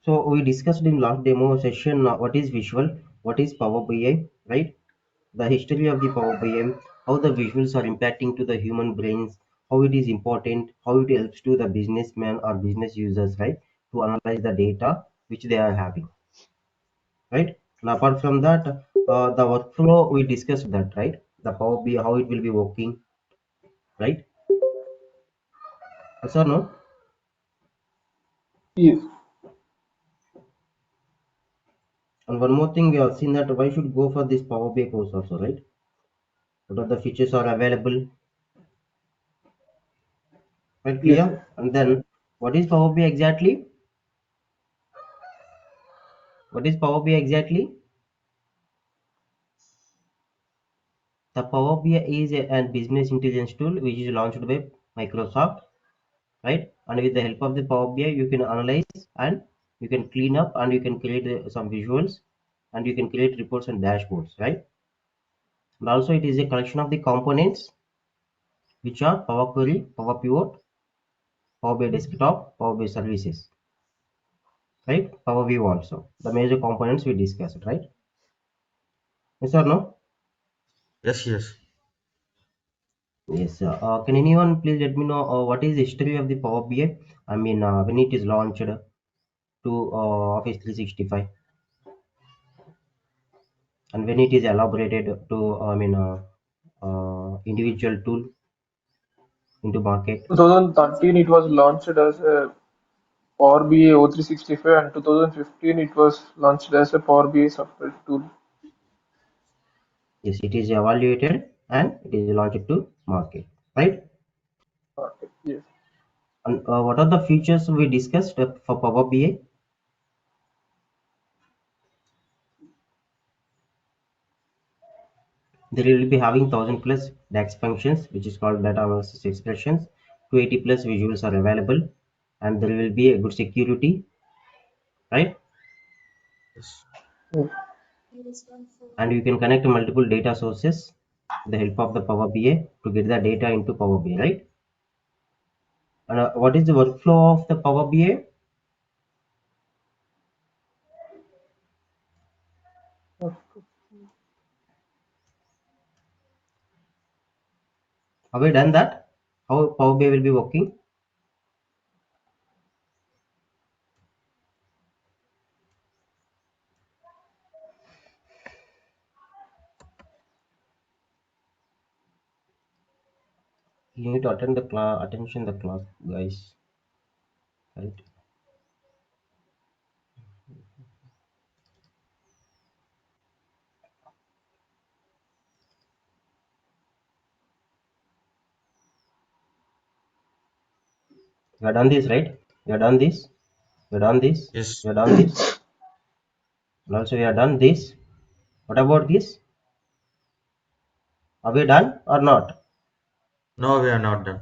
So we discussed in last demo session what is visual, what is Power BI, right? The history of the Power BI, how the visuals are impacting to the human brains, how it is important, how it helps to the businessmen or business users, right, to analyze the data which they are having, right? And apart from that, the workflow we discussed that, right? The Power BI, how it will be working, right? Yes or no? Yes. And one more thing, we have seen that why should go for this Power BI course also, right? What are the features are available, right? Yes, Clear? sir. And then, what is Power BI exactly? What is Power BI exactly? The Power BI is a business intelligence tool which is launched by Microsoft, right? And with the help of the Power BI, you can analyze and you can clean up and you can create some visuals and you can create reports and dashboards, right? And also, it is a collection of the components which are Power Query, Power Pivot, Power BI Desktop, Power BI Services, right? Power View also. The major components we discussed, right? Yes or no? Yes, yes. Yes, sir. Can anyone please let me know what is the history of the Power BI? I mean, when it is launched to Office 365 and when it is elaborated to, individual tool into market. 2013 it was launched as a Power BI O365 and 2015 it was launched as a Power BI software tool. Yes, it is evaluated and it is launched to market, right? Okay. Yes. And what are the features we discussed for Power BI? There will be having 1000 plus DAX functions, which is called data analysis expressions. 280 plus visuals are available, and there will be a good security, right? Yes. Yes. And you can connect multiple data sources with the help of the Power BI to get the data into Power BI, right? And what is the workflow of the Power BI? Have we done that? How Power BI will be working? You need to attend the class, attention the class, guys, right? You have done this, right? You have done this. You have done this. Yes. You have done this. And also you have done this. What about this? Are we done or not? No, we are not done.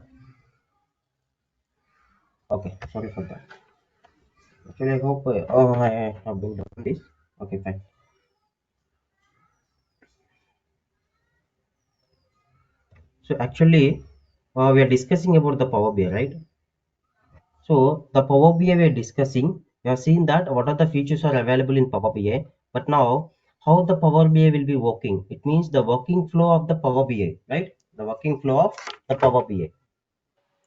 Okay, sorry for that. Actually, I hope. Oh, I have been done this. Okay, fine. So actually, we are discussing about the Power BI, right? So the Power BI we are discussing, we have seen that what are the features are available in Power BI. But now, how the Power BI will be working? It means the working flow of the Power BI, right? The working flow of the Power BI.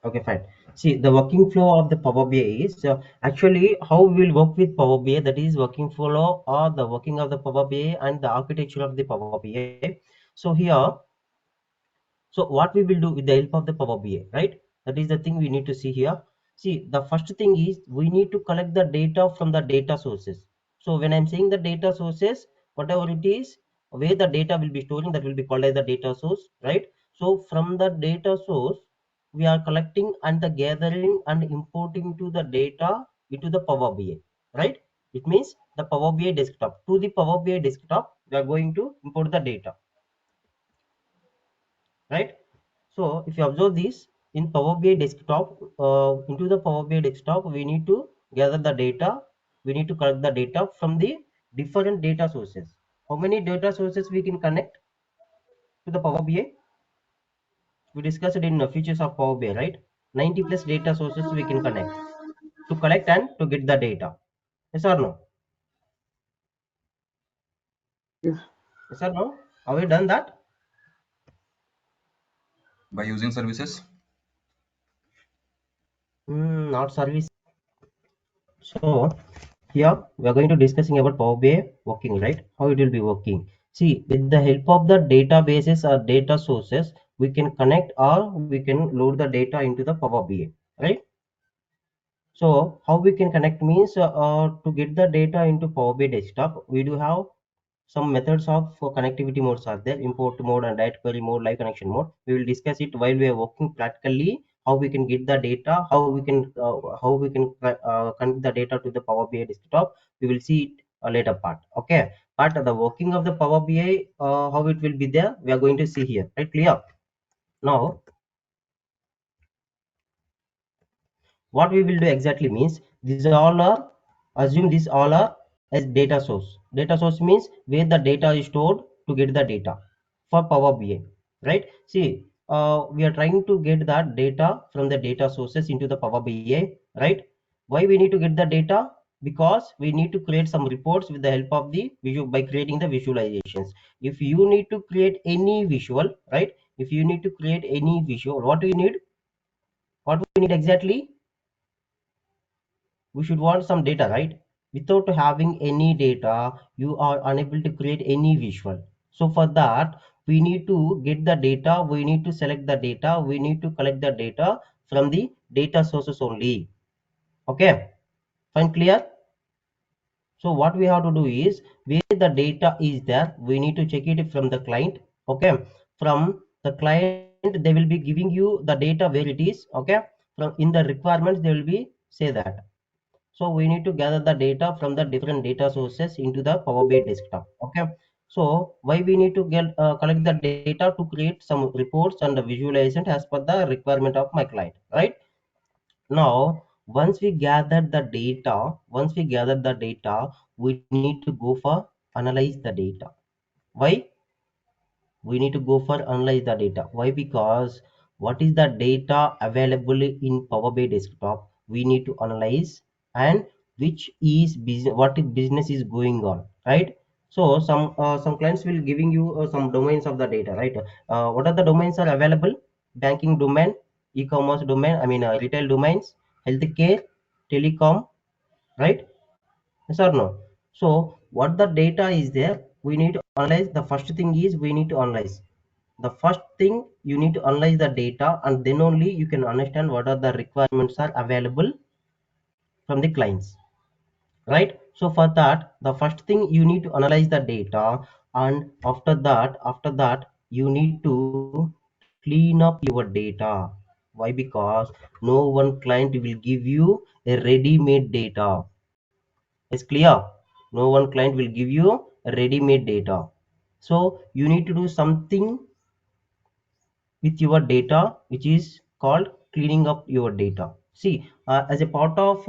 Okay, fine. See, the working flow of the Power BI is actually how we will work with Power BI. That is working flow or the working of the Power BI and the architecture of the Power BI. So here, so what we will do with the help of the Power BI, right? That is the thing we need to see here. See, the first thing is we need to collect the data from the data sources. So when I'm saying the data sources, whatever it is, where the data will be storing, that will be called as the data source, right? So from the data source, we are collecting and the gathering and importing to the data into the Power BI, right? It means the Power BI desktop. To the Power BI desktop, we are going to import the data, right? So if you observe this in Power BI desktop, into the Power BI desktop, we need to gather the data. We need to collect the data from the different data sources. How many data sources we can connect to the Power BI? We discussed it in the features of Power BI, right? 90 plus data sources we can connect to collect and to get the data. Yes or no? Yes. Yes or no? Have you done that? By using services. Not service. So here we are going to discussing about Power BI working, right? How it will be working. See, with the help of the databases or data sources, we can connect or we can load the data into the Power BI, right? So how we can connect means to get the data into Power BI desktop, we do have some methods of connectivity modes are there: import mode and direct query mode, live connection mode. We will discuss it while we are working practically, how we can get the data, how we can connect the data to the Power BI desktop. We will see it a later part. Okay, but the working of the Power BI, how it will be there, we are going to see here, right? Clear? Now what we will do exactly means, these all are, assume these all are as data source. Data source means where the data is stored to get the data for Power BI, right? See, we are trying to get that data from the data sources into the Power BI, right? Why we need to get the data? Because we need to create some reports with the help of the visual, by creating the visualizations. If you need to create any visual, right, if you need to create any visual, what do you need? What we need exactly? We should want some data, right? Without having any data, you are unable to create any visual. So for that, we need to get the data, we need to select the data, we need to collect the data from the data sources only. Okay, fine, clear? So what we have to do is, where the data is there, we need to check it from the client. Okay, from the client they will be giving you the data where it is. Okay, from in the requirements they will be say that. So we need to gather the data from the different data sources into the Power BI desktop. Okay, so why we need to get collect the data? To create some reports and visualization as per the requirement of my client, right? Now once we gather the data, we need to go for analyze the data. Why we need to go for analyze the data? Why? Because what is the data available in Power BI desktop, we need to analyze, and which is business, what is business is going on, right? So some clients will giving you some domains of the data, right? What are the domains are available? Banking domain, e-commerce domain, I mean retail domains, healthcare, telecom, right? Yes or no? So what the data is there, we need to analyze. The first thing is we need to analyze. The first thing, you need to analyze the data, and then only you can understand what are the requirements are available from the clients, right? So for that, the first thing, you need to analyze the data, and after that you need to clean up your data. Why? Because no one client will give you a ready made data. It's clear? No one client will give you a ready made data. So you need to do something with your data, which is called cleaning up your data. See, as a part of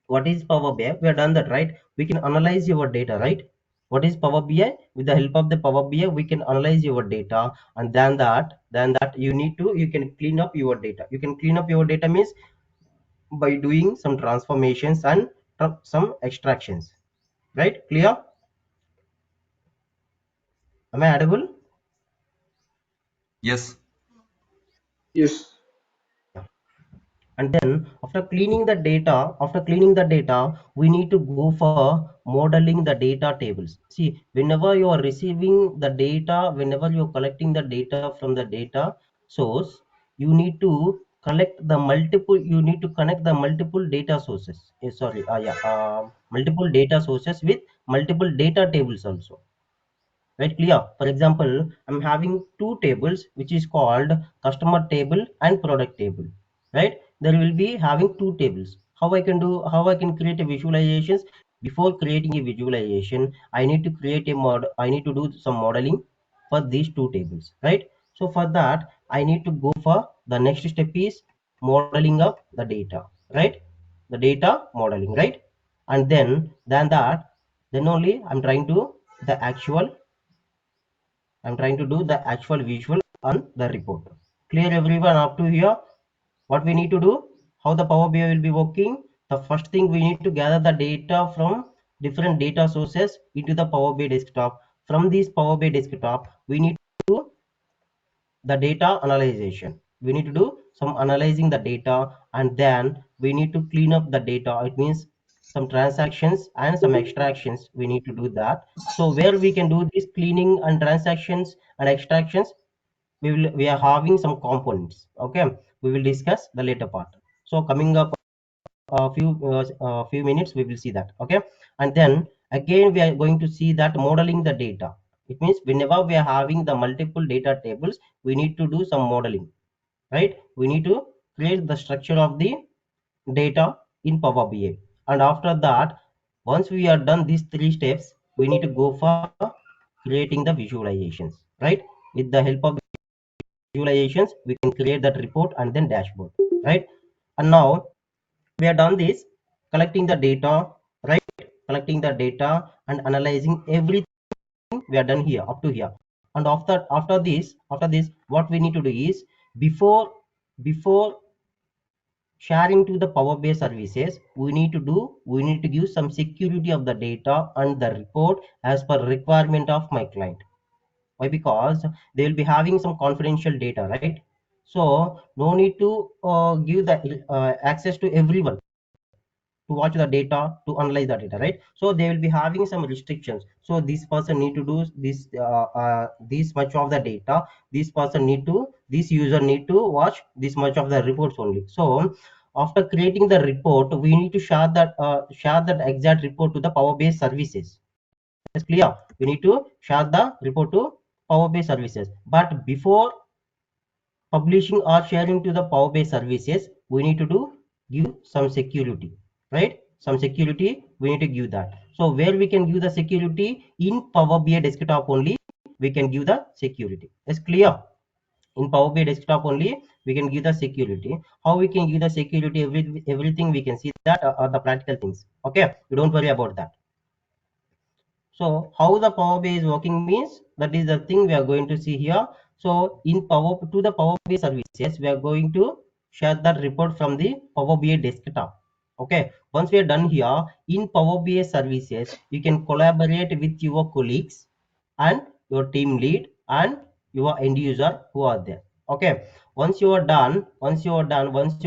what is Power BI, we have done that, right? We can analyze your data, right? What is Power BI? With the help of the Power BI, we can analyze your data, and then that you can clean up your data. You can clean up your data means by doing some transformations and some extractions, right? Clear? Am I audible? Yes. Yes. And then after cleaning the data, we need to go for modeling the data tables. See, whenever you are receiving the data, whenever you are collecting the data from the data source, you need to you need to connect the multiple data sources. Multiple data sources with multiple data tables also, right? Clear? For example, I'm having two tables, which is called customer table and product table, right? There will be having two tables. How I can create a visualizations? Before creating a visualization, I need to do some modeling for these two tables, right? So for that, I need to go for the next step is modeling up the data, right? The data modeling, right? And then that, then only the actual I'm trying to do the actual visual on the report. Clear everyone up to here? What we need to do? How the Power BI will be working? The first thing we need to gather the data from different data sources into the Power BI desktop. From this Power BI desktop, we need to do the data analyzation. We need to do some analyzing the data, and then we need to clean up the data. It means some transactions and some extractions. We need to do that. So where we can do this cleaning and transactions and extractions, we are having some components. Okay, we will discuss the later part. So coming up few minutes we will see that. Okay, and then again we are going to see that modeling the data. It means whenever we are having the multiple data tables, we need to do some modeling, right? We need to create the structure of the data in Power BI, and after that, once we are done these three steps, we need to go for creating the visualizations, right? With the help of visualizations, we can create that report and then dashboard, right? And now we have done this, collecting the data, right? Collecting the data and analyzing everything we are done here up to here. And after this what we need to do is, before sharing to the Power BI services, we need to give some security of the data and the report as per requirement of my client. Why? Because they will be having some confidential data, right? So no need to give the access to everyone to watch the data, to analyze the data, right? So they will be having some restrictions. So this person need to do this much of the data, this user need to watch this much of the reports only. So after creating the report, we need to share that exact report to the Power BI services. It's clear. We need to share the report to Power BI services, but before publishing or sharing to the Power BI services, we need to give some security, right? Some security we need to give that. So where we can give the security in Power BI desktop only, we can give the security. It's clear. In Power BI desktop only we can give the security. How we can give the security? Everything we can see that are the practical things. Okay, you don't worry about that. So how the Power BI is working means, that is the thing we are going to see here. So in the Power BI services, we are going to share that report from the Power BI desktop. Okay. Once we are done here, in Power BI services, you can collaborate with your colleagues and your team lead and your end user who are there. Okay. Once you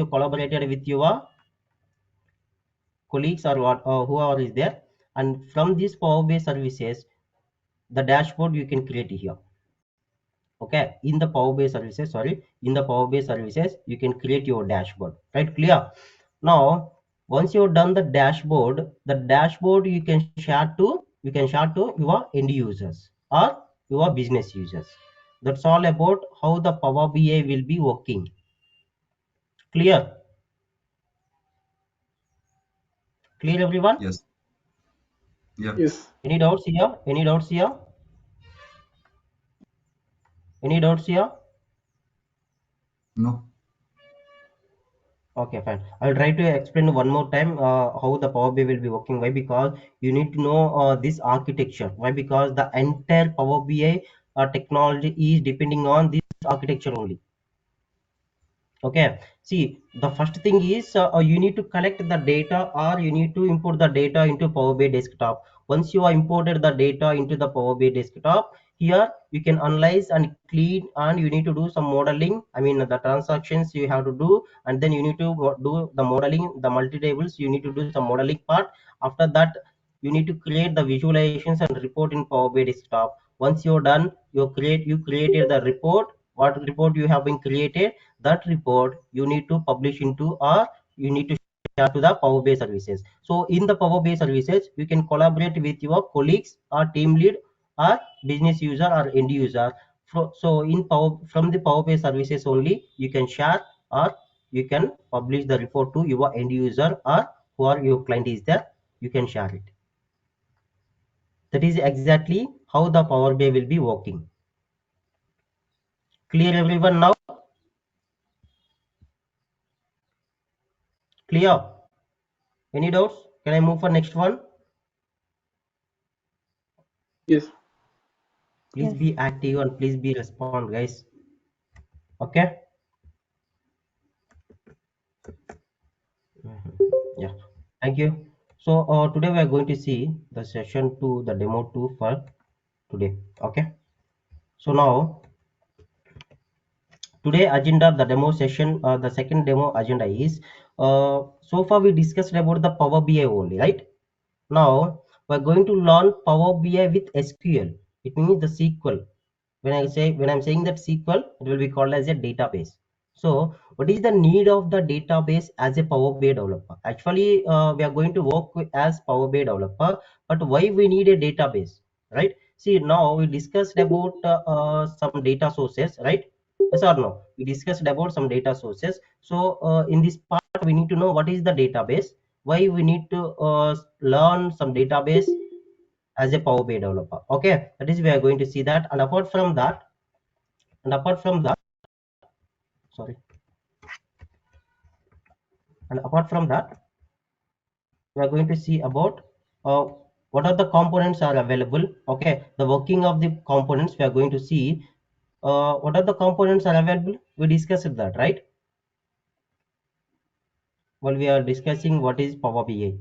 collaborated with your colleagues or whoever is there, and from these Power BI services, the dashboard you can create here. Okay, in the Power BI services, you can create your dashboard, right? Clear. Now once you've done the dashboard you can share to your end users or your business users. That's all about how the Power BI will be working. Clear? Clear everyone? Yes. Yeah. Yes. Any doubts here? Any doubts here? No. Okay, fine. I'll try to explain one more time how the Power BI will be working. Why? Because you need to know this architecture. Why? Because the entire Power BI technology is depending on this architecture only. Okay. See, the first thing is you need to collect the data or you need to import the data into Power BI desktop. Once you have imported the data into the Power BI desktop, here you can analyze and clean, and you need to do some modeling. I mean the transactions you have to do, and then you need to do the modeling, the multi tables. You need to do some modeling part. After that, you need to create the visualizations and report in Power BI desktop. Once you're done, you created the report. What report you have been created, that report you need to publish into, or you need to share to the Power BI services. So in the Power BI services, you can collaborate with your colleagues or team lead or business user or end user. So from the Power BI services only, you can share or you can publish the report to your end user or who are your client is there. You can share it. That is exactly how the Power BI will be working. Clear everyone now? Clear? Any doubts? Can I move for next one? Yes. Please be active and please be respond, guys. Okay. Yeah. Thank you. So today we are going to see the session 2, the demo 2 for today. Okay. So now today agenda, the demo session, the second demo agenda is so far we discussed about the Power BI only, right? Now we're going to learn Power BI with SQL. It means the SQL. When I'm saying that SQL, it will be called as a database. So what is the need of the database as a Power BI developer? Actually, we are going to work as Power BI developer, but why we need a database, right? See, now we discussed about some data sources, right? Yes or no? We discussed about some data sources. So in this part, we need to know what is the database, why we need to learn some database as a Power BI developer. Okay, that is we are going to see that. And apart from that, sorry, and apart from that, we are going to see about uh, what are the components are available. Okay, the working of the components. We are going to see what are the components are available. We discussed that, right? While we are discussing what is Power BI.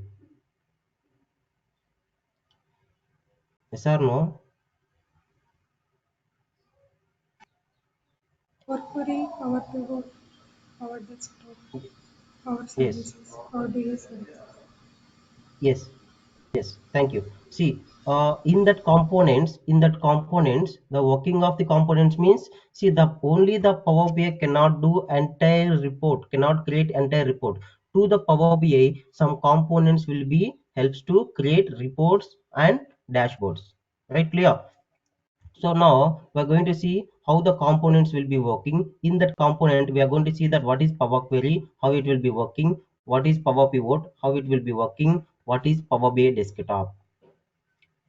Yes or no? Power query, Power pivot, Power desktop, Power Yes, services, Power BI services. yes. Yes, thank you. See, in that components, the working of the components means, see, the only the Power BI cannot do entire report, cannot create entire report. To the Power BI, some components will be helps to create reports and dashboards. Right, clear? So now we're going to see how the components will be working. In that component, we are going to see that what is Power Query, how it will be working, what is Power Pivot, how it will be working, what is Power BI Desktop.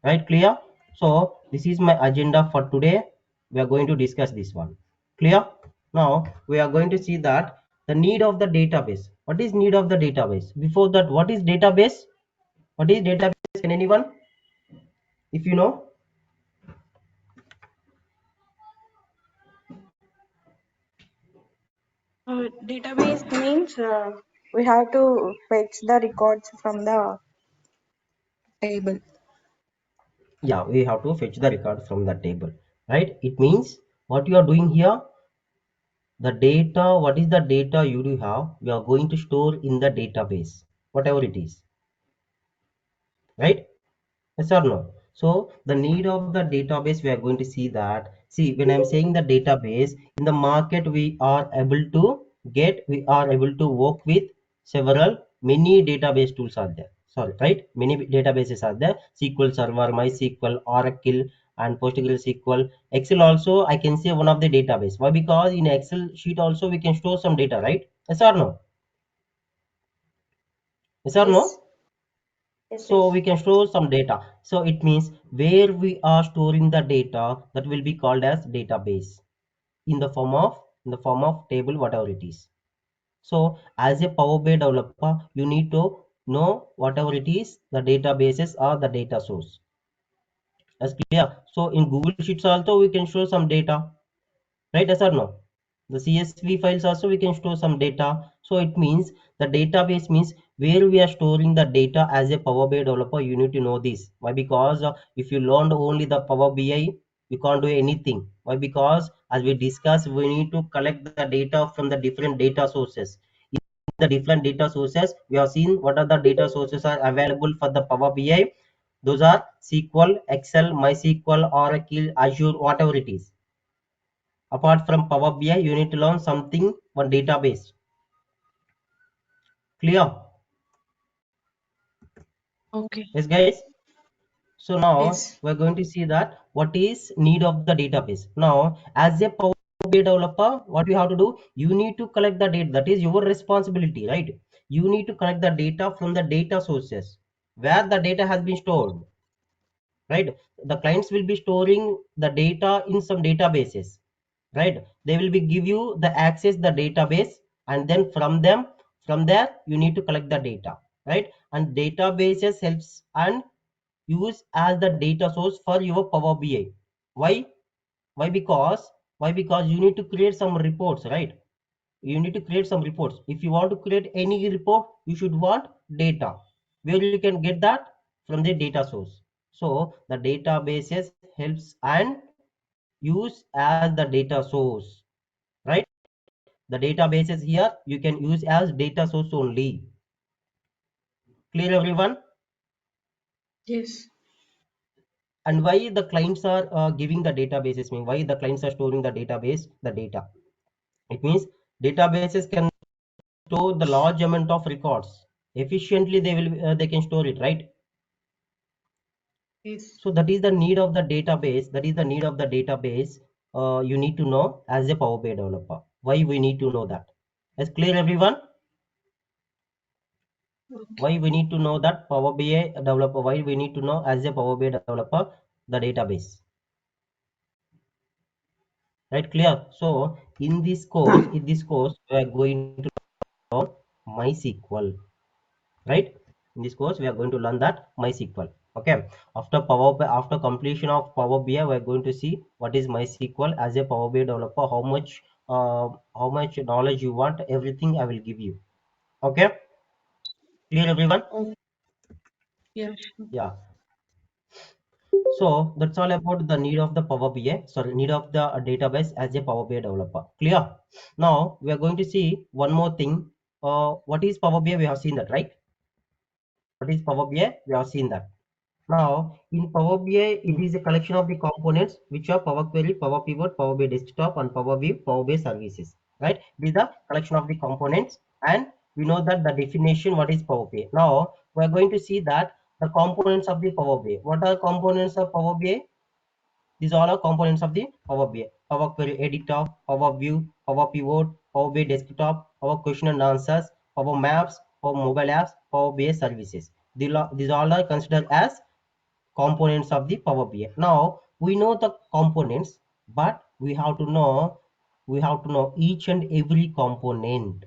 Right, clear? So this is my agenda for today. We are going to discuss this one. Clear? Now we are going to see that the need of the database. What is need of the database? Before that, what is database? What is database? Can anyone? If you know? Database means we have to fetch the records from the table. Yeah, we have to fetch the record from the table, right? It means what you are doing here, the data, what is the data you do have, we are going to store in the database, whatever it is, right? Yes or no? So the need of the database, we are going to see that. See, when I'm saying the database in the market, we are able to work with several many database tools are there. Sorry, right? Many databases are there. SQL Server, MySQL, Oracle, and PostgreSQL. Excel also, I can say one of the database. Why? Because in Excel sheet also we can store some data, right? Yes or no? Yes or Yes, no? yes, So yes. we can store some data. So it means where we are storing the data, that will be called as database in the form of table, whatever it is. So as a Power BI developer, you need to know whatever it is, the databases or the data source. That's clear. So in Google Sheets also we can store some data, right? Yes or no? The CSV files also we can store some data. So it means the database means where we are storing the data. As a Power BI developer, you need to know this. Why? Because if you learned only the Power BI, you can't do anything. Why? Because as we discussed, we need to collect the data from the different data sources. In the different data sources, we have seen what are the data sources are available for the Power BI. Those are SQL, Excel, MySQL, Oracle, Azure, whatever it is. Apart from Power BI, you need to learn something one database. Clear? Okay. Yes, guys. So now Yes. we're going to see that what is need of the database. Now, as a Power BI developer, what you have to do, you need to collect the data. That is your responsibility, right? You need to collect the data from the data sources where the data has been stored, right? The clients will be storing the data in some databases, right? They will be give you the access the database, and then from there you need to collect the data, right? And databases helps and use as the data source for your Power BI. Why? Why because you need to create some reports, right? You need to create some reports. If you want to create any report, you should want data. where you can get that from the data source. So the databases helps and use as the data source, right? The databases here you can use as data source only. Clear everyone? Yes. And why the clients are giving the databases, mean why the clients are storing the database, the data? It means databases can store the large amount of records efficiently. They can store it, right? Yes. So that is the need of the database. That is the need of the database. You need to know as a Power BI developer. Why we need to know that? Is clear everyone? Okay. Why we need to know that Power BI developer? Why we need to know as a Power BI developer the database? Right? Clear. So in this course, we are going to learn MySQL. Right? In this course, we are going to learn that MySQL. Okay. After after completion of Power BI, we are going to see what is MySQL as a Power BI developer. How much knowledge you want, everything I will give you. Okay. Clear everyone? Okay. Yeah. Sure. Yeah. So that's all about the need of the Power BI. Sorry, need of the database as a Power BI developer. Clear? Now we are going to see one more thing. What is Power BI? We have seen that, right? What is Power BI? We have seen that. Now, in Power BI, it is a collection of the components which are Power Query, Power Pivot, Power BI Desktop, and Power View, Power BI Services. Right? These are collection of the components, and we know that the definition what is Power BI. Now, we are going to see that the components of the Power BI. What are components of Power BI? These all are components of the Power BI. Power Query Editor, Power View, Power Pivot, Power BI Desktop, Power Question and Answers, Power Maps, Power Mobile Apps, Power BI Services. These all are considered as components of the Power BI. Now we know the components, but we have to know each and every component,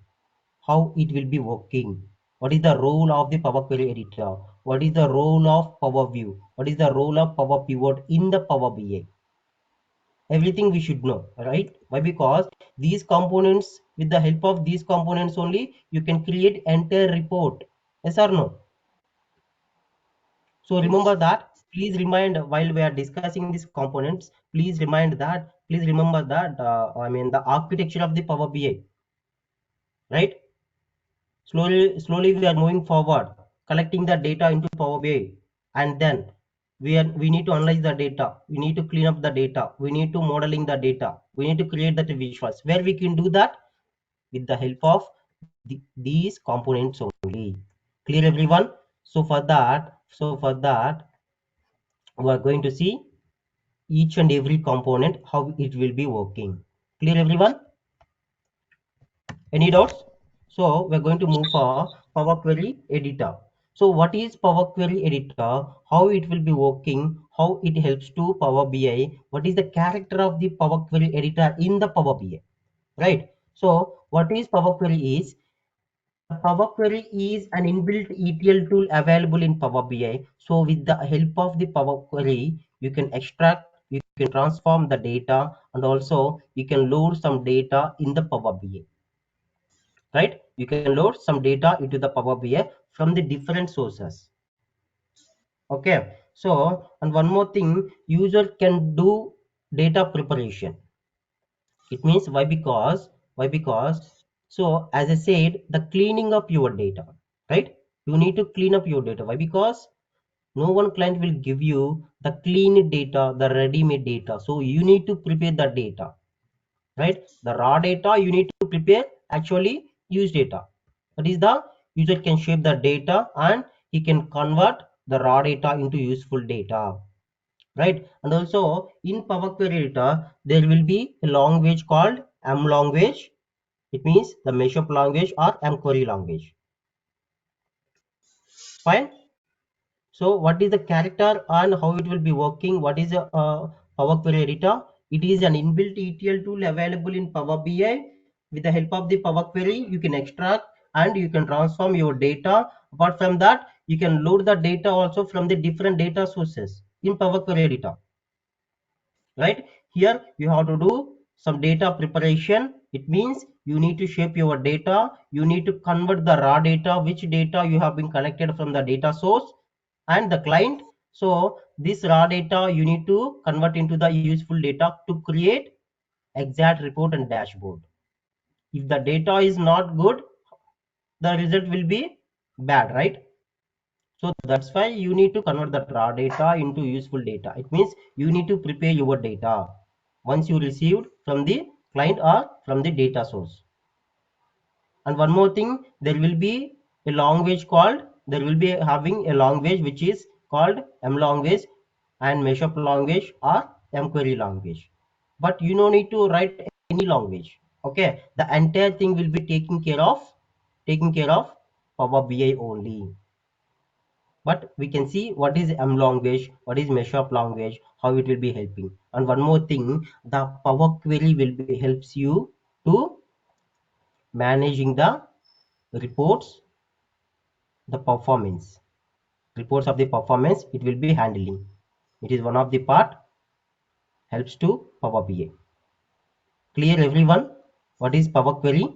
how it will be working. What is the role of the Power Query Editor? What is the role of Power View? What is the role of Power Pivot in the Power BI? Everything we should know, right? Why? Because these components, with the help of these components only, you can create entire report. Yes or no? So remember Yes. that. Please remind while we are discussing these components. Please remind that. Please remember that. I mean the architecture of the Power BI, right? Slowly we are moving forward, collecting the data into Power BI, and then we need to analyze the data. We need to clean up the data. We need to modeling the data. We need to create the visuals. Where we can do that with the help of these components only. Clear everyone? So for that, we are going to see each and every component how it will be working. Clear everyone? Any doubts? So we're going to move for Power Query Editor. So what is Power Query Editor? How it will be working? How it helps to Power BI? What is the character of the Power Query Editor in the Power BI? Right? So what is Power Query is? The Power Query is an inbuilt ETL tool available in Power BI. So with the help of the Power Query, you can extract, you can transform the data, and also you can load some data in the Power BI. Right? You can load some data into the Power BI from the different sources. Okay. So, and one more thing, user can do data preparation. It means why? Because so as I said, the cleaning up your data, right? You need to clean up your data. Why? Because no one client will give you the clean data, the ready-made data. So you need to prepare the data, right? The raw data you need to prepare, actually use data. That is the user can shape the data and he can convert the raw data into useful data, right? And also in Power Query data, there will be a language called M language. It means the mashup language or M query language. Fine. So what is the character and how it will be working? What is a Power Query Editor? It is an inbuilt ETL tool available in Power BI. With the help of the Power Query, you can extract and you can transform your data. Apart from that, you can load the data also from the different data sources in Power Query Editor. Right? Here you have to do some data preparation. It means you need to shape your data. You need to convert the raw data, which data you have been collected from the data source and the client. So this raw data you need to convert into the useful data to create exact report and dashboard. If the data is not good, the result will be bad, right? So that's why you need to convert that raw data into useful data. It means you need to prepare your data once you received from the client or from the data source. And one more thing, there will be a language called, there will be having a language which is called M language and mashup language or Enquiry language. But you don't need to write any language. Okay, the entire thing will be taking care of Power BI only. But we can see what is M language, what is mashup language, how it will be helping. And one more thing, the Power Query will be helps you to managing the reports, the performance, reports of the performance. It will be handling. It is one of the part helps to Power BI. Clear everyone? What is Power Query?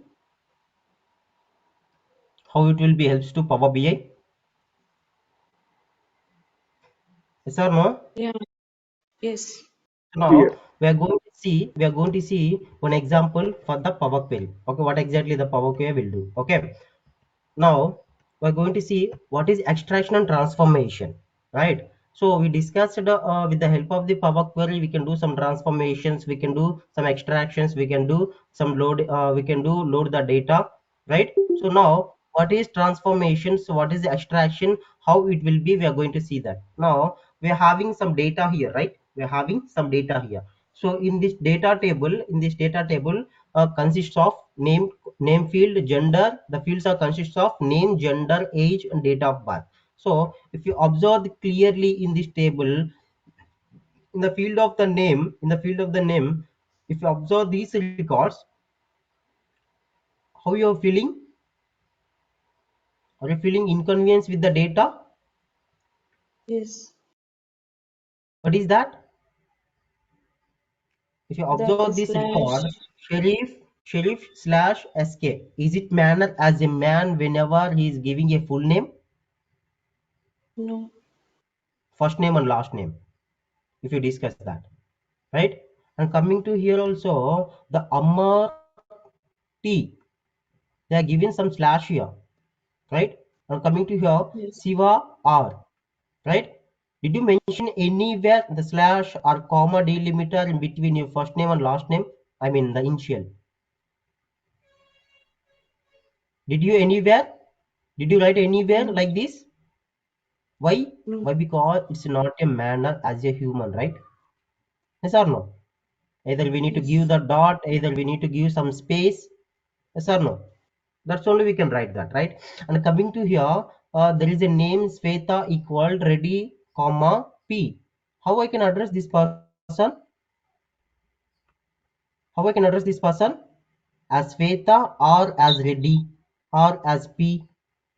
How it will be helps to Power BI? Yes or no? Yeah. Yes. Yeah. Now we are going to see one example for the Power Query. Okay, what exactly the Power Query will do. Okay. Now we're going to see what is extraction and transformation, right? So we discussed with the help of the Power Query, we can do some transformations, we can do some extractions, we can do some we can do load the data, right? So now what is transformation? So what is the extraction? How it will be? We are going to see that. Now we are having some data here, right? We are having some data here. So in this data table consists of name field, gender. The fields are consists of name, gender, age, and date of birth. So if you observe clearly in this table, in the field of the name, if you observe these records, how you are feeling? Are you feeling inconvenience with the data? Yes. What is that? If you That observe is this slash. record, sheriff slash sk, is it manner as a man whenever he is giving a full name, No. first name and last name? If you discuss that, right? And coming to here also, the Amar T, they are given some slash here, right? And coming to here, Yes. Siva R, right? Did you mention anywhere the slash or comma delimiter in between your first name and last name? I mean the initial. Did you anywhere? Did you write anywhere No. like this? Why? No. Why? Because it's not a manner as a human, right? Yes or no? Either we need to give Yes. the dot, either we need to give some space. Yes or no? That's only we can write that, right? And coming to here, there is a name Sveta equal ready, comma P. How I can address this person? How I can address this person? As Sveta or as ready or as P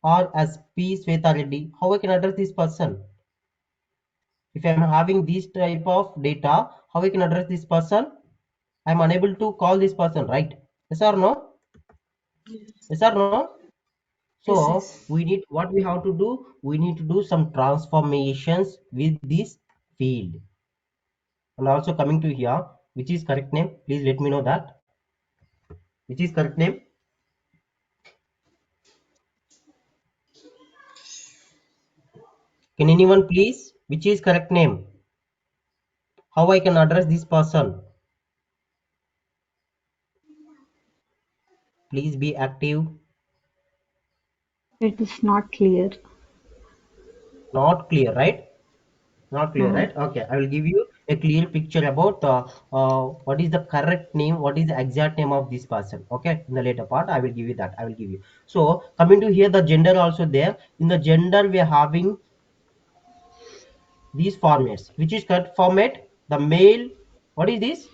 or as P Sveta ready. How I can address this person? If I'm having this type of data, how I can address this person? I'm unable to call this person, right? Yes or no? Yes. Yes or no? Yes. So Yes. we need, what we have to do, we need to do some transformations with this field. And also coming to here, which is correct name? Please let me know that. Which is correct name? Can anyone please? Which is correct name? How I can address this person? Please be active. It is not clear. Not clear, right? Not clear, No. right? Okay, I will give you a clear picture about what is the correct name, what is the exact name of this person. Okay, in the later part, I will give you that. I will give you. So coming to here, the gender also there. In the gender, we are having these formats. Which is correct format? The male. What is this?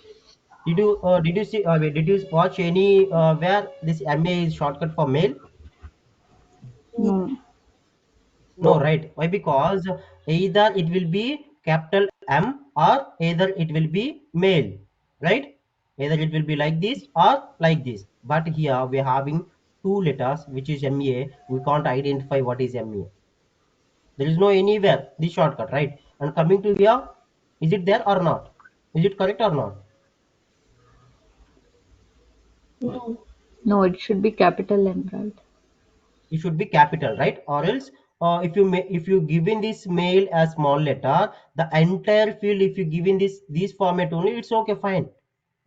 Did you see? Wait, did you watch any where this MA is shortcut for male? No. No. No, No. right? Why? Because either it will be capital M or either it will be male, right? Either it will be like this or like this. But here we are having two letters, which is MA. We can't identify what is MA. There is no anywhere this shortcut, right? And coming to here, is it there or not? Is it correct or not? No. No, it should be capital M, right? It should be capital, right? Or else, if you given this mail as small letter, the entire field, if you given this format only, it's okay, fine,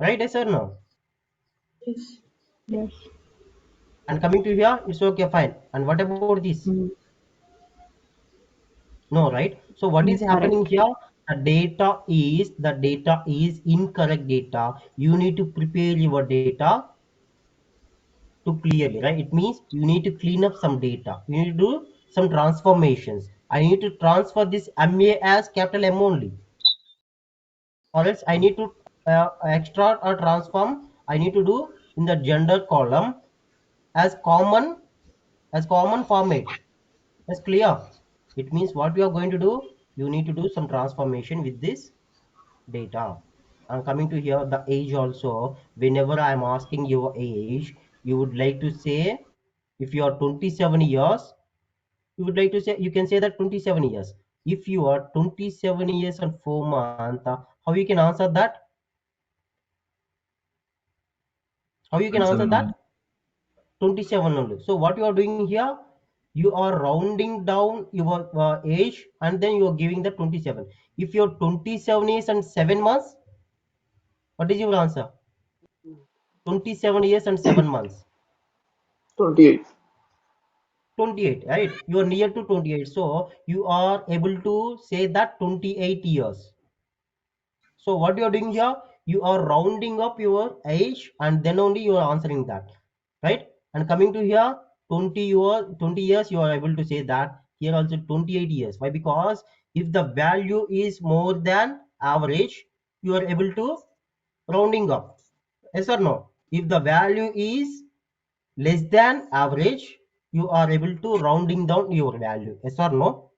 right? Yes or no? Yes. Yes. And coming to here, it's okay, fine. And what about this? Mm. No, right? So what is happening Incorrect. here? The data is incorrect data. You need to prepare your data to clearly, right? It means you need to clean up some data. You need to do some transformations. I need to transfer this MA as capital M only, or else I need to extract or transform. I need to do in the gender column as common format. That's clear. It means what you are going to do. You need to do some transformation with this data. And coming to here, the age also. Whenever I am asking your age, you would like to say, if you are 27 years, you would like to say, you can say that 27 years. If you are 27 years and 4 months, how you can answer that? How you can answer 27 only. that? 27 only. So what you are doing here, you are rounding down your age, and then you are giving the 27. If you're 27 years and 7 months, what is your answer? 27 years and 7 months. 28. 28, right? You are near to 28. So you are able to say that 28 years. So what you are doing here, you are rounding up your age, and then only you are answering that, right? And coming to here, 20 years, you are able to say that. Here also 28 years. Why? Because if the value is more than average, you are able to rounding up. Yes or no? If the value is less than average, you are able to rounding down your value. Yes or no?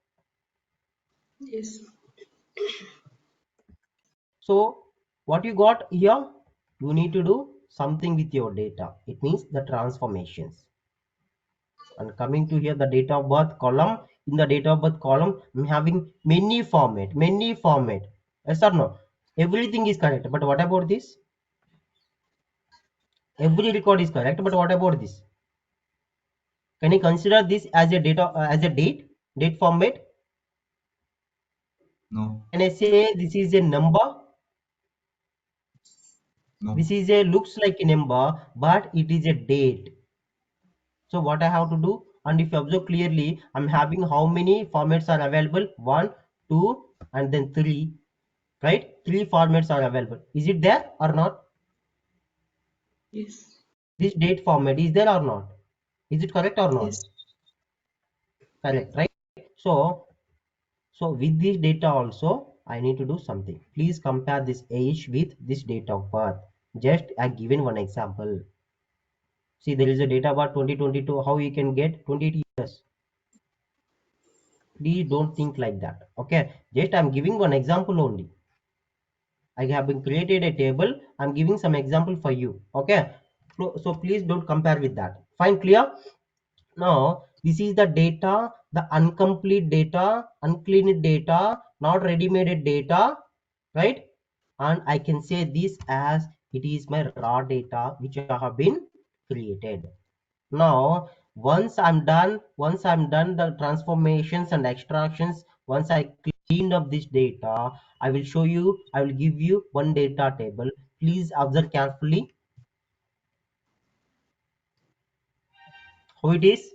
Yes. So what you got here, you need to do something with your data. It means the transformations. And coming to here, the date of birth column. In the date of birth column, I'm having many format. Yes or no? Everything is correct. But what about this? Every record is correct. But what about this? Can you consider this as a date format? No. Can I say this is a number? No. This is a looks like a number, but it is a date. So what I have to do, and if you observe clearly, I'm having how many formats are available? One, two, and then three, right? Three formats are available. Is it there or not? Yes. This date format is there or not? Is it correct or not? Yes. Correct, right? So, so with this data also, I need to do something. Please compare this age with this date of birth. Just I given one example. See, there is a data about 2022. How you can get 28 years? Please don't think like that. Okay, just I'm giving one example only. I have been created a table. I'm giving some example for you. Okay, so please don't compare with that. Fine, clear? Now this is the data, the incomplete data, uncleaned data, not ready-made data, right? And I can say this as it is my raw data which I have been created. Now once I'm done the transformations and extractions, once I cleaned up this data, I will give you one data table. Please observe carefully how it is,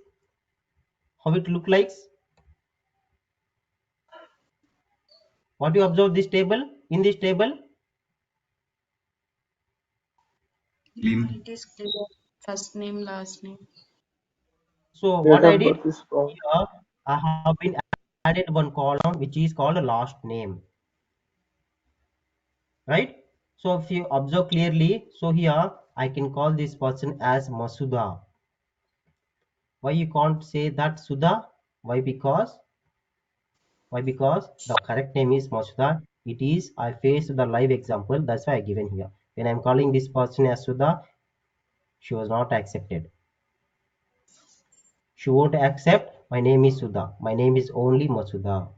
how it look like. What you observe this table, in this table? Clean. It is clear. First name, last name. So Date what I of did birth is wrong. here, I have been added one column which is called last name, right? So if you observe clearly, so here I can call this person as Masuda. Why you can't say that Sudha? Why? Because the correct name is Masuda. It is, I faced the live example, that's why I given here. When I'm calling this person as Sudha, she was not accepted. She won't accept my name is Sudha. My name is only Masuda.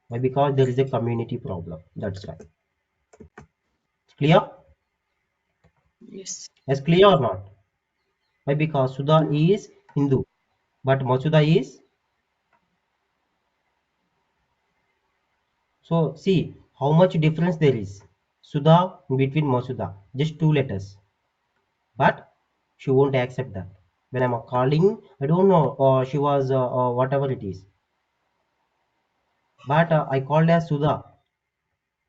Why? Because there is a community problem. That's why. Clear? Yes. Is clear or not? Why? Because Sudha is Hindu, but Masuda is. So see how much difference there is. Sudha in between Masuda, just 2 letters. But she won't accept that. When I'm calling, I don't know, she was whatever it is. But I called as Sudha.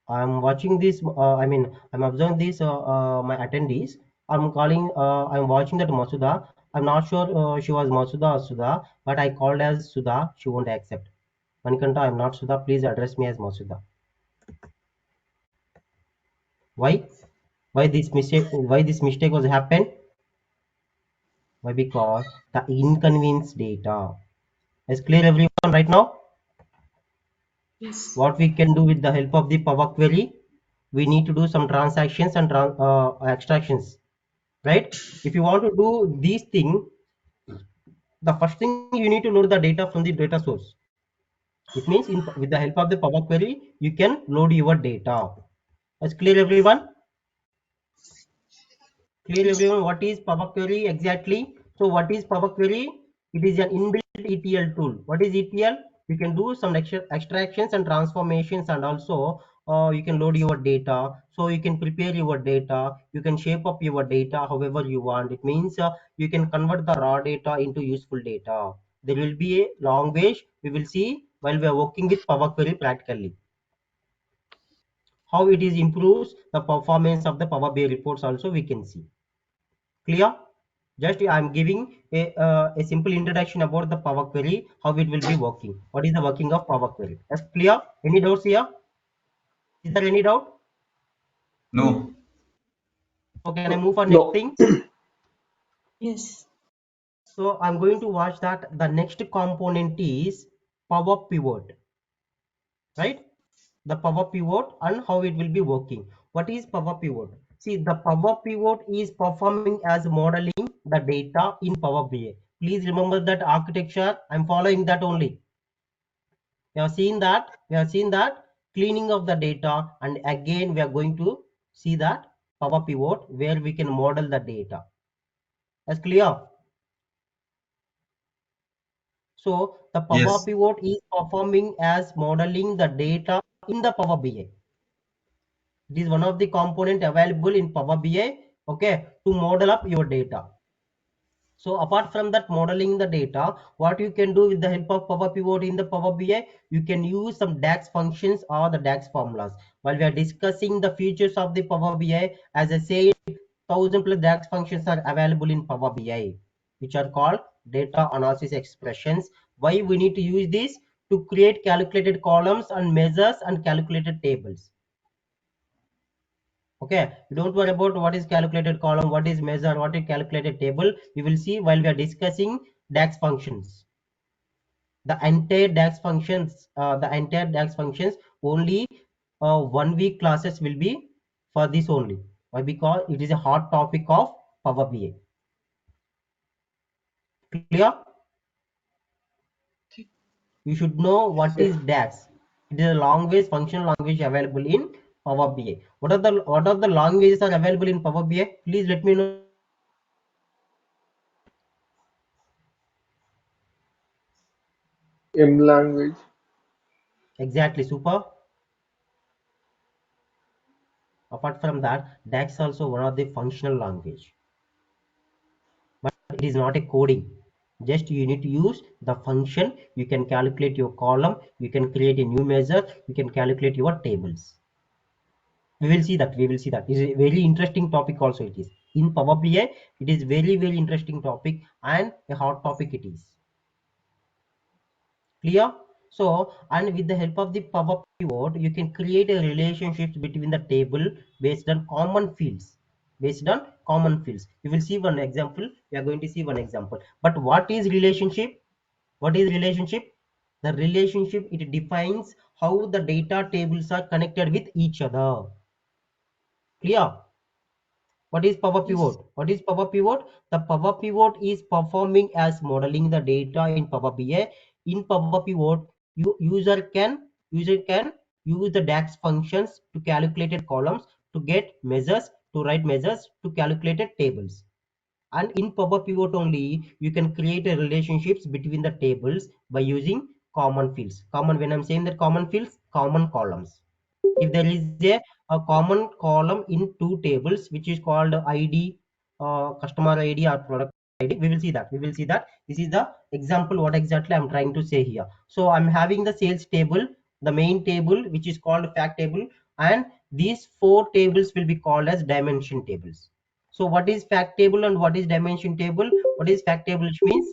I'm watching this, I'm observing this, my attendees. I'm calling, I'm watching that Masuda. I'm not sure she was Masuda or Sudha, but I called as Sudha. She won't accept. Manikanta, I'm not Sudha. Please address me as Masuda. Why? Why this mistake? Why this mistake was happened? Why? Because the inconvenience data. Is clear everyone right now? Yes. What we can do with the help of the Power Query? We need to do some transactions and extractions, right? If you want to do these things, the first thing you need to load the data from the data source. It means with the help of the Power Query, you can load your data. Is clear everyone? Clear Yes. everyone what is Power Query exactly? So what is Power Query? It is an inbuilt ETL tool. What is ETL? You can do some extractions and transformations, and also you can load your data. So you can prepare your data. You can shape up your data however you want. It means you can convert the raw data into useful data. There will be a language we will see while we are working with Power Query practically. How it is improves the performance of the Power BI reports also we can see. Clear? Just I'm giving a simple introduction about the Power Query, how it will be working. What is the working of Power Query? That's clear? Any doubts here? Is there any doubt? No. So can I move for next No. thing? Yes. So I'm going to watch that the next component is Power Pivot, right? The Power Pivot and how it will be working. What is Power Pivot? See, the Power Pivot is performing as modeling the data in Power BI. Please remember that architecture. I'm following that only. We have seen that cleaning of the data, and again we are going to see that Power Pivot where we can model the data. That's clear. So the Power Yes. Pivot is performing as modeling the data in the Power BI. It is one of the component available in Power BI, okay, to model up your data. So apart from that modeling the data, what you can do with the help of Power Pivot in the Power BI, you can use some DAX functions or the DAX formulas. While we are discussing the features of the Power BI, as I said, 1000 plus DAX functions are available in Power BI, which are called data analysis expressions. Why we need to use this? To create calculated columns and measures and calculated tables. Okay, you don't worry about what is calculated column, what is measure, what is calculated table. We will see while we are discussing DAX functions. The entire DAX functions, only 1 week classes will be for this only. Why? Because it is a hot topic of Power BI. Clear? You should know what Yes. is DAX. It is a language, functional language available in Power BI. What are the languages are available in Power BI? Please let me know. M language. Exactly, super. Apart from that, DAX also one of the functional language, but it is not a coding. Just you need to use the function. You can calculate your column. You can create a new measure. You can calculate your tables. We will see that. We will see that. It's a very interesting topic. Also, it is in Power BI. It is very interesting topic and a hot topic. It is clear. So, and with the help of the Power Pivot, you can create a relationship between the table based on common fields. Based on common fields, you will see one example. We are going to see one example. But what is relationship? What is relationship? The relationship, it defines how the data tables are connected with each other. Clear? What is Power Yes. Pivot? What is Power Pivot? The Power Pivot is performing as modeling the data in Power BI. In Power Pivot, user can use the DAX functions to calculated columns, to get measures, to write measures, to calculated tables. And in Power Pivot only, you can create a relationships between the tables by using common fields. Common, when I'm saying that common fields, common columns. If there is a common column in two tables which is called id, customer id or product id, we will see that this is the example what exactly I'm trying to say here. So I'm having the sales table, the main table which is called fact table, and these four tables will be called as dimension tables. So what is fact table and what is dimension table? What is fact table? Which means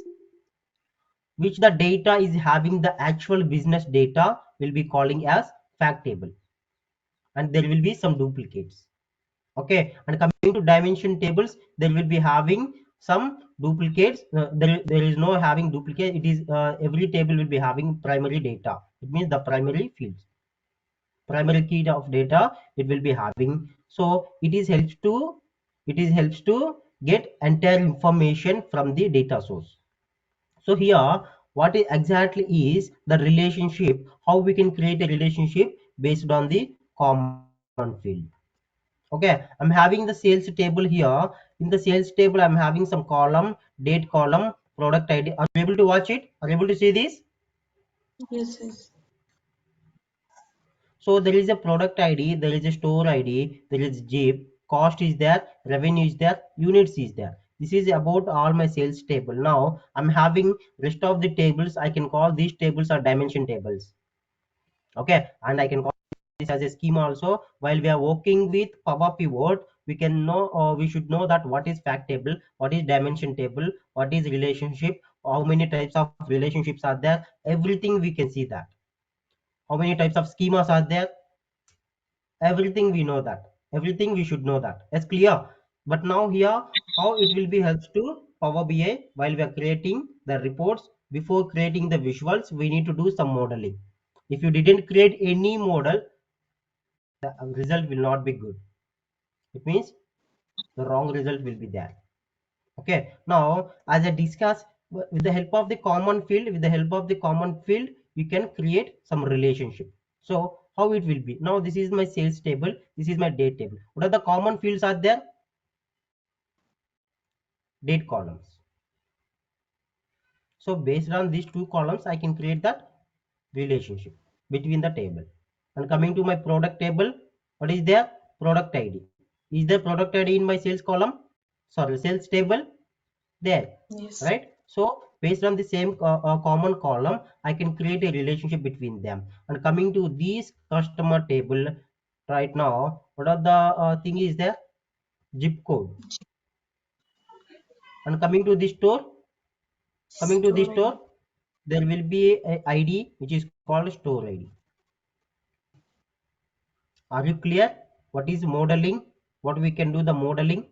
which the data is having the actual business data will be calling as fact table, and there will be some duplicates. Okay, and coming to dimension tables, there will be having some duplicates. There is no having duplicate. It is every table will be having primary data. It means the primary fields, primary key of data it will be having. So it is helps to get entire information from the data source. So here what exactly is the relationship, how we can create a relationship based on the common field. Okay, I'm having the sales table here. In the sales table I'm having some column, date column, product id. Are you able to watch it? Are you able to see this? Yes. Yes. So there is a product ID, there is a store ID, there is JIP, cost is there, revenue is there, units is there. This is about all my sales table. Now I'm having rest of the tables. I can call these tables are dimension tables. Okay, and I can call this as a schema also. While we are working with Power Pivot, we can know, or we should know that what is fact table, what is dimension table, what is relationship, how many types of relationships are there. Everything we can see that. How many types of schemas are there? Everything we know that, everything we should know that. That's clear. But now here how it will be helps to Power BI while we are creating the reports. Before creating the visuals, we need to do some modeling. If you didn't create any model, the result will not be good. It means the wrong result will be there. Okay, now as I discussed, with the help of the common field, you can create some relationship. So how it will be? Now this is my sales table, this is my date table. What are the common fields are there? Date columns. So based on these two columns I can create that relationship between the table. And coming to my product table, what is there? Product id. Is there product id in my sales column, sorry, sales table? There, Yes. right? So based on the same common column I can create a relationship between them. And coming to these customer table, right now what are the thing is there? Zip code. And coming to the Store store, ID. there will be a id which is called store id. Are you clear what is modeling, what we can do the modeling?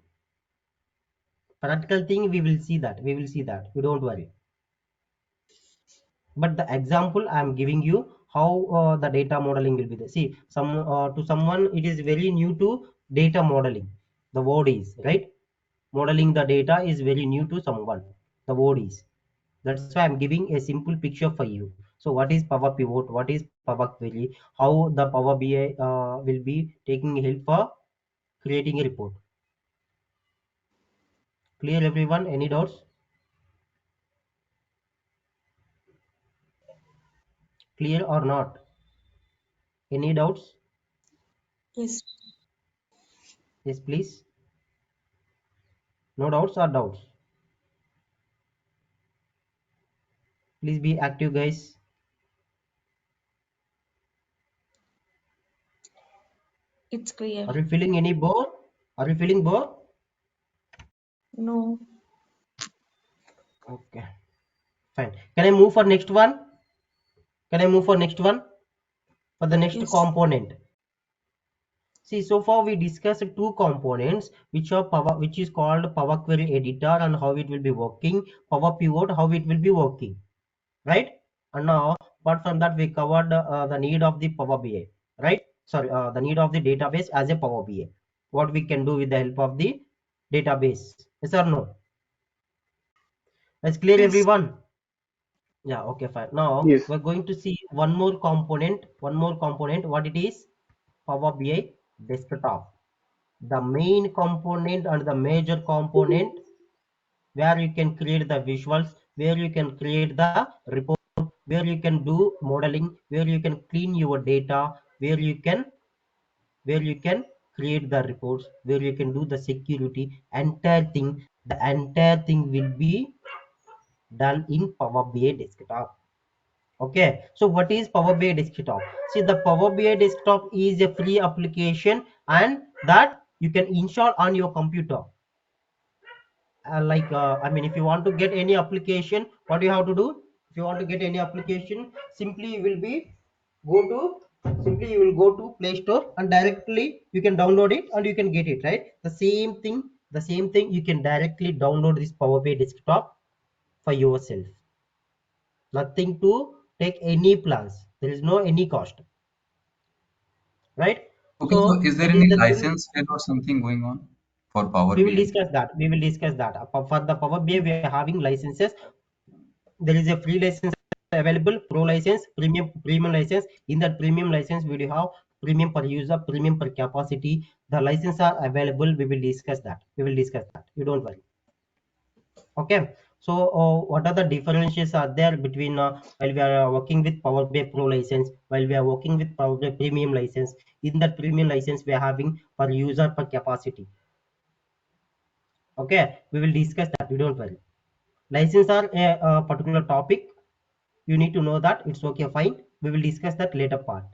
Practical thing we will see that, you don't worry. But the example I am giving you how the data modeling will be there. See, some to someone it is very new to data modeling. The word is right, modeling the data is very new to someone. The word is, that's why I'm giving a simple picture for you. So what is Power Pivot, what is Power Query, how the Power BI will be taking help for creating a report. Clear everyone? Any doubts? Clear or not? Any doubts? Yes. Yes please. No doubts or doubts? Please be active guys. It's clear. Are you feeling any bore? Are you feeling bore? No. Okay, fine. Can I move for next one? Can I move for next one? For the next Yes. component. See, so far we discussed two components which are Power, which is called Power Query Editor and how it will be working, Power Pivot, how it will be working, right? And now, apart from that, we covered the need of the Power BI, right? Sorry, the need of the database as a Power BI. what we can do with the help of the database. Yes or no? That's clear, Yes. everyone? Yeah, okay, fine. Now Yes. we're going to see one more component, what it is. Power BI desktop, the main component and the major component, where you can create the visuals, where you can create the report, where you can do modeling, where you can clean your data, where you can create the reports, where you can do the security, entire thing. The entire thing will be done in Power BI desktop. Okay, so what is Power BI desktop? See, the Power BI desktop is a free application, and that you can install on your computer. I mean, if you want to get any application, what do you have to do? If you want to get any application, simply you will be go to Play Store, and directly you can download it and you can get it, right? The same thing you can directly download this Power BI desktop for yourself. Nothing to take any plans, there is no any cost, right? Okay, so So is there that is any the thing. license fee or something going on for Power We will BI? discuss that. For the Power BI we are having licenses. There is a free license available, pro license, premium license. In that premium license we will have premium per user, premium per capacity. The licenses are available. We will discuss that. You don't worry. Okay, so what are the differences are there between while we are working with Power BI pro license, while we are working with Power BI premium license? In that premium license we are having per user, per capacity. Okay, we will discuss that. You don't worry. License are a particular topic. You need to know that. It's okay, fine. We will discuss that later part.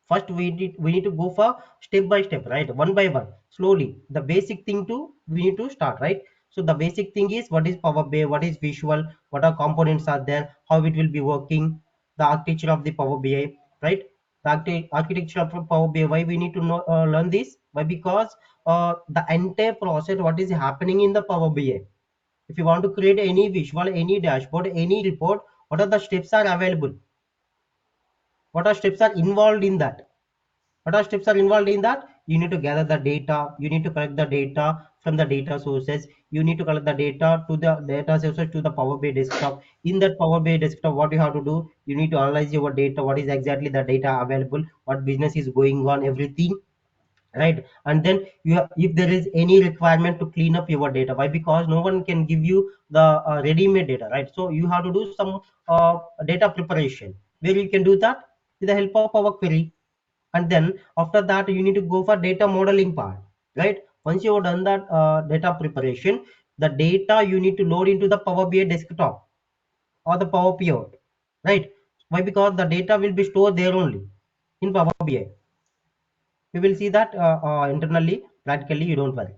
First we need to go for step by step, right? One by one, slowly. The basic thing to we need to start, right? So the basic thing is, what is Power BI, what is visual, what are components are there, how it will be working, the architecture of the Power BI, right? The architecture of Power BI. Why we need to know, learn this? Why? Because the entire process, what is happening in the Power BI. If you want to create any visual, any dashboard, any report, what are the steps are available, what are steps are involved in that? What are steps are involved in that? You need to gather the data, you need to collect the data from the data sources, you need to collect the data to the data sources to the Power BI desktop. In that Power BI desktop, what you have to do, you need to analyze your data, what is exactly the data available, what business is going on, everything, right? And then if there is any requirement to clean up your data. Why? Because no one can give you the ready-made data, right? So you have to do some data preparation, where you can do that with the help of Power Query. And then after that you need to go for data modeling part, right? Once you have done that data preparation, the data you need to load into the Power BI desktop or the Power Pivot, right? Why? Because the data will be stored there only in Power BI. We will see that internally, practically, you don't worry.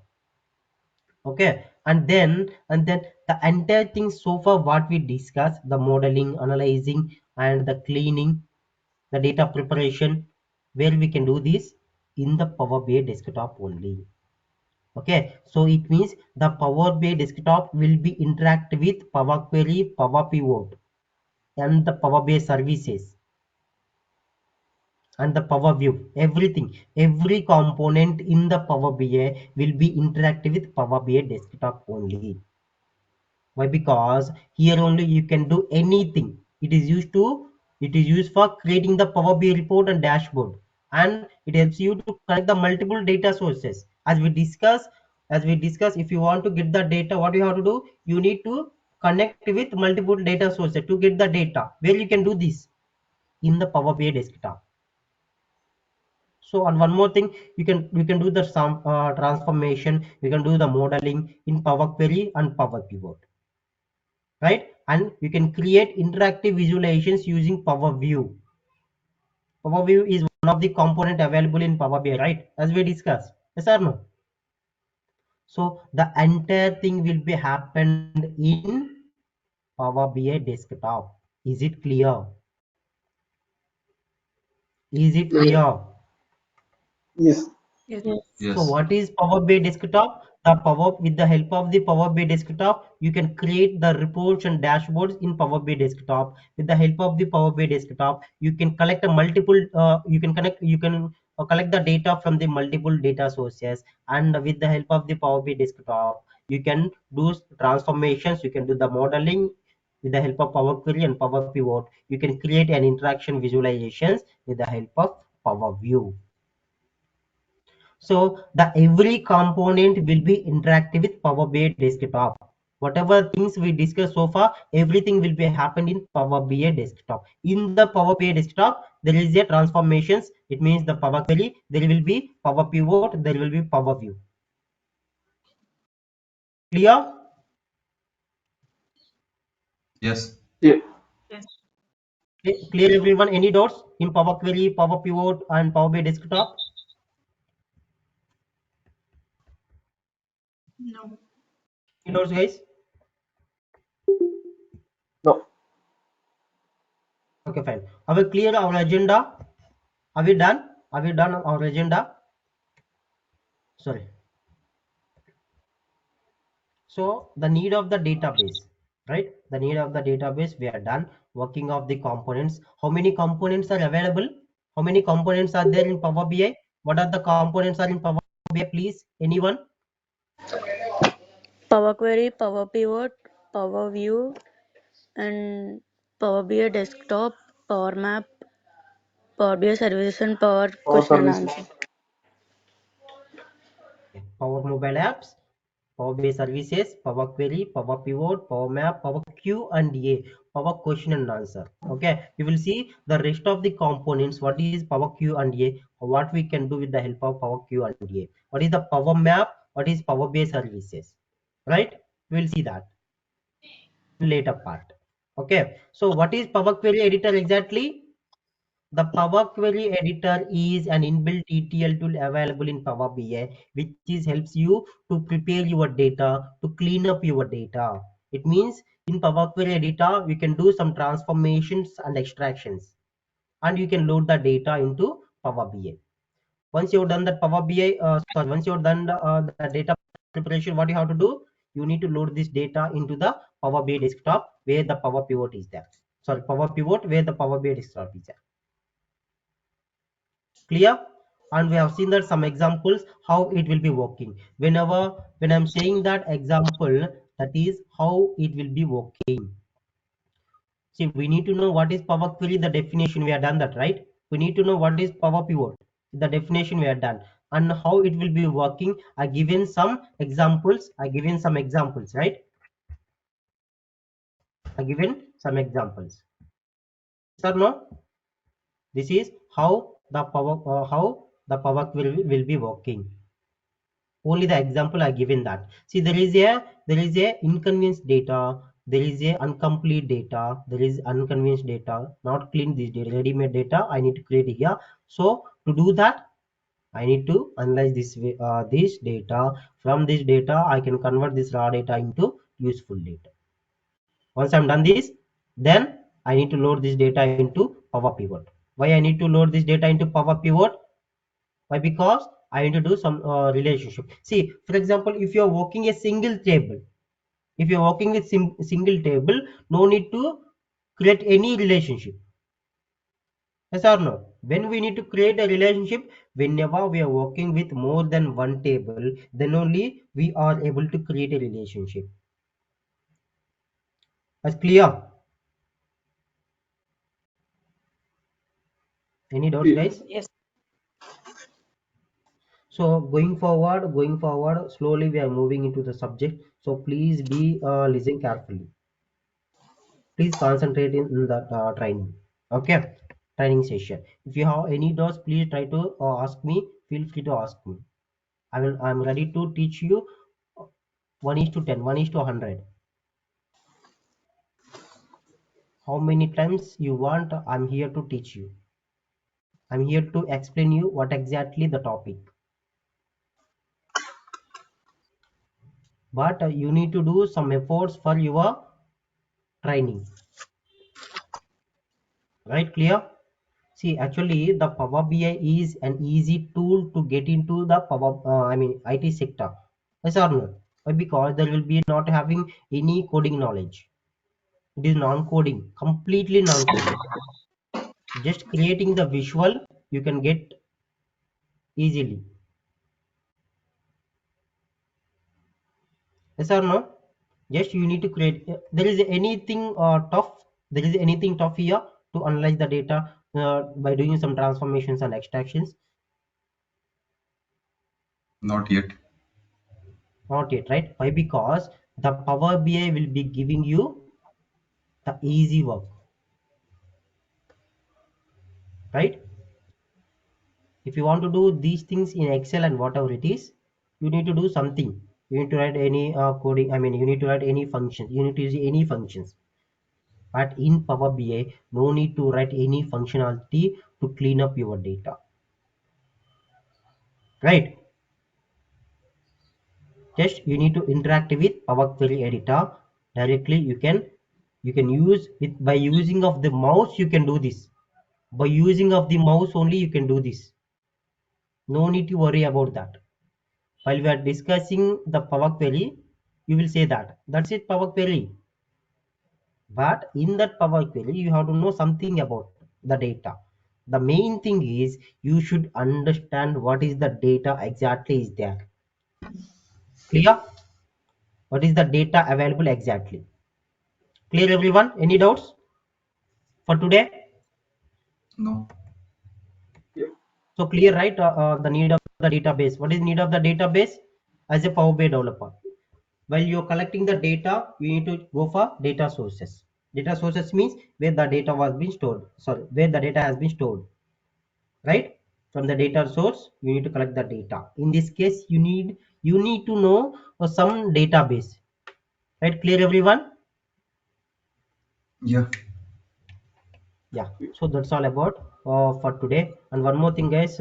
Okay, and then the entire thing so far what we discussed, the modeling, analyzing, and the cleaning, the data preparation, where we can do this in the Power BI desktop only. Okay, so it means the Power BI desktop will be interact with Power Query, Power Pivot, and the Power BI services, and the Power View. Everything, every component in the Power BI will be interactive with Power BI desktop only. Why? Because here only you can do anything. It is used for creating the Power BI report and dashboard, and it helps you to connect the multiple data sources. As we discuss, if you want to get the data, what you have to do? You need to connect with multiple data sources to get the data. Where you can do this? In the Power BI desktop. So, and one more thing, you can do the some transformation, you can do the modeling in Power Query and Power Pivot, right? And you can create interactive visualizations using Power View. Power View is one of the component available in Power BI, right? As we discussed. Yes or no? So the entire thing will be happened in Power BI desktop. Is it clear? Is it clear? Yes. Yes. Yes. So Yes. what is Power BI desktop? With the help of the Power BI desktop, you can create the reports and dashboards in Power BI desktop. With the help of the Power BI desktop, you can collect a multiple. You can collect the data from the multiple data sources, and with the help of the Power BI desktop, you can do transformations, you can do the modeling with the help of Power Query and Power Pivot. You can create an interaction visualizations with the help of Power View. So the every component will be interactive with Power BI desktop. Whatever things we discussed so far, everything will be happened in Power BI desktop. In the Power BI desktop, there is a transformations. It means the Power Query, there will be Power Pivot, there will be Power View. Clear? Yes. Yeah. Yes. Clear everyone? Any doubts in Power Query, Power Pivot, and Power BI desktop? No. Any doubts, guys? No. Okay, fine. Are we clear our agenda? Are we done? Are we done our agenda? Sorry. So the need of the database, right? The need of the database, we are done. Working of the components. How many components are available? How many components are there in Power BI? What are the components are in Power BI, please? Anyone? Power Query, Power Pivot, Power View, and Power BI Desktop, Power Map, Power BI Service, and Power Power Question and services. Answer. Power mobile apps, Power BI services, Power Query, Power Pivot, Power Map, Power Q and A, Power Question and Answer. Okay, you will see the rest of the components. What is Power Q and A? What we can do with the help of Power Q and A? What is the Power Map? What is Power BI services? Right? We will see that in later part. Okay, so what is Power Query Editor exactly? The Power Query Editor is an inbuilt ETL tool available in Power BI, which is helps you to prepare your data, to clean up your data. It means in Power Query Editor, you can do some transformations and extractions, and you can load the data into Power BI. Once you've done that once you've done the data preparation, what you have to do? You need to load this data into the Power BI desktop where the Power Pivot is there. Sorry, Power Pivot where the Power BI desktop is there. Clear? And we have seen that some examples how it will be working. When I'm saying that example, that is how it will be working. See, we need to know what is Power Query, the definition, we have done that, right? We need to know what is Power Pivot, the definition we have done, and how it will be working. I given some examples. Right? I given some examples. Sir, no? This is how the Power Query will be working. Only the example I given that. See, there is a inconvenience data, there is a incomplete data, there is inconvenience data, not clean this data, ready-made data I need to create here. So to do that, I need to analyze this data. From this data, I can convert this raw data into useful data. Once I'm done this, then I need to load this data into Power Pivot. Why I need to load this data into Power Pivot? Why? Because I need to do some relationship. See, for example, if you're working a single table, if you're working with single table, no need to create any relationship. Yes or no? When we need to create a relationship, whenever we are working with more than one table, then only we are able to create a relationship. That's clear? Any doubts, Yeah. guys? Yes. So going forward, slowly we are moving into the subject. So please be listen carefully. Please concentrate in the training. Okay, training session. If you have any doubts, please try to ask me. Feel free to ask me. I'm ready to teach you 1 is to 10, 1 is to 100. How many times you want, I'm here to teach you. I'm here to explain you what exactly the topic. But you need to do some efforts for your training. Right? Clear? See, actually, the Power BI is an easy tool to get into the IT sector. Yes or no? Why? Because there will be not having any coding knowledge. It is non-coding, completely non-coding. Just creating the visual, you can get easily. Yes or no? Just you need to create. There is anything tough. There is anything tough here to analyze the data by doing some transformations and extractions. Not yet. Not yet, right? Why? Because the Power BI will be giving you the easy work, right? If you want to do these things in Excel and whatever it is, you need to do something. You need to write any coding. I mean, you need to write any functions. You need to use any functions. But in Power BI, no need to write any functionality to clean up your data, right? Just you need to interact with Power Query editor directly. You can use it by using of the mouse. You can do this by using of the mouse only. You can do this. No need to worry about that. While we are discussing the Power Query, you will say that that's it, Power Query. But in that Power Query, you have to know something about the data. The main thing is you should understand what is the data exactly is there. Clear? What is the data available exactly? Clear, everyone? Any doubts for today? No. Yeah. So clear, right? The need of the database. What is need of the database? As a Power BI developer, while you're collecting the data, you need to go for data sources. Data sources means where the data was being stored. Sorry, where the data has been stored, right? From the data source, you need to collect the data. In this case, you need to know some database, right? Clear, everyone? Yeah. Yeah. So that's all about for today. And one more thing, guys.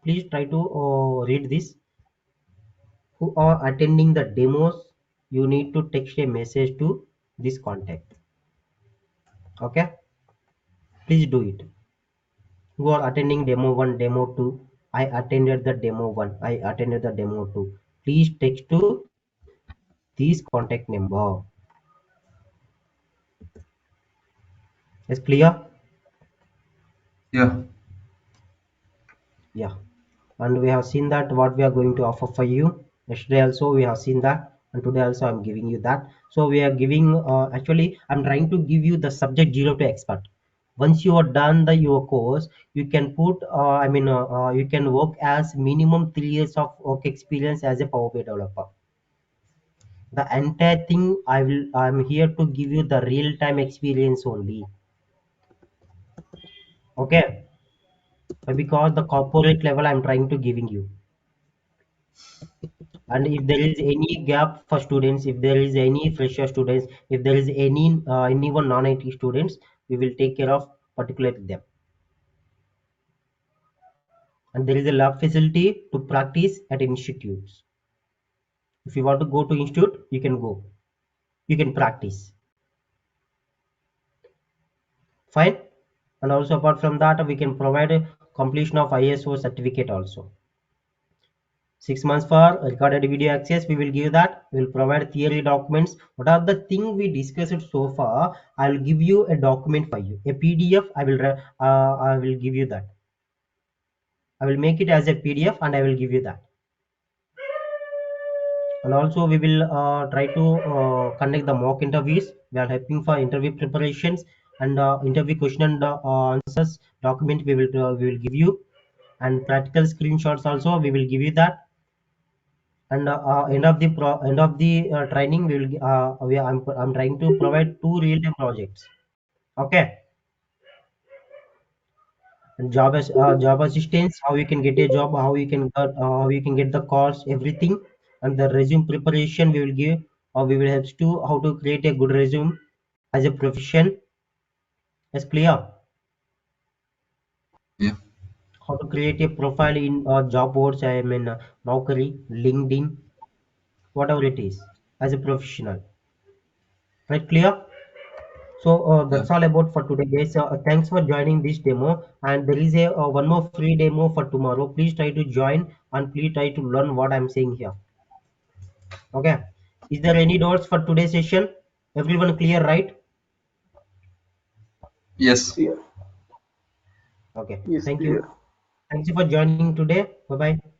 Please try to read this. Who are attending the demos, you need to text a message to this contact. Okay, please do it. Who are attending demo 1, demo 2, I attended the demo 1, I attended the demo 2, please text to this contact number. Is clear? Yeah. Yeah. And we have seen that what we are going to offer for you. Yesterday also we have seen that, and today also I'm giving you that. So we are giving actually I'm trying to give you the subject zero to expert. Once you are done your course, you can put you can work as minimum 3 years of work experience as a Power BI developer. The entire thing I'm here to give you the real time experience only. Okay, because the corporate level I'm trying to giving you. And if there is any gap for students, if there is any fresher students, if there is anyone non-IT students, we will take care of particularly them. And there is a lab facility to practice at institutes. If you want to go to institute, you can go, you can practice, fine. And also apart from that, we can provide a completion of ISO certificate also. 6 months for recorded video access, we will give that. We will provide theory documents. What are the thing we discussed so far? I will give you a document for you, a PDF. I will give you that. I will make it as a PDF and I will give you that. And also we will try to conduct the mock interviews. We are helping for interview preparations and interview question and answers document we will give you, and practical screenshots also we will give you that. And end of the training I'm trying to provide 2 real-time projects. Okay, and job assistance, how you can get a job, how you can get the calls, everything. And the resume preparation we will give, or we will help you how to create a good resume as a profession. Is clear? Yeah. How to create a profile in job boards, I mean Naukri, LinkedIn, whatever it is, as a professional, right? Clear? So Yeah. that's all about for today, guys. Thanks for joining this demo. And there is a one more free demo for tomorrow. Please try to join and please try to learn what I'm saying here. Okay. Is there any doubts for today's session? Everyone clear, right? Yes. Clear. Okay. Yes, Thank clear. you. Thank you for joining today. Bye bye.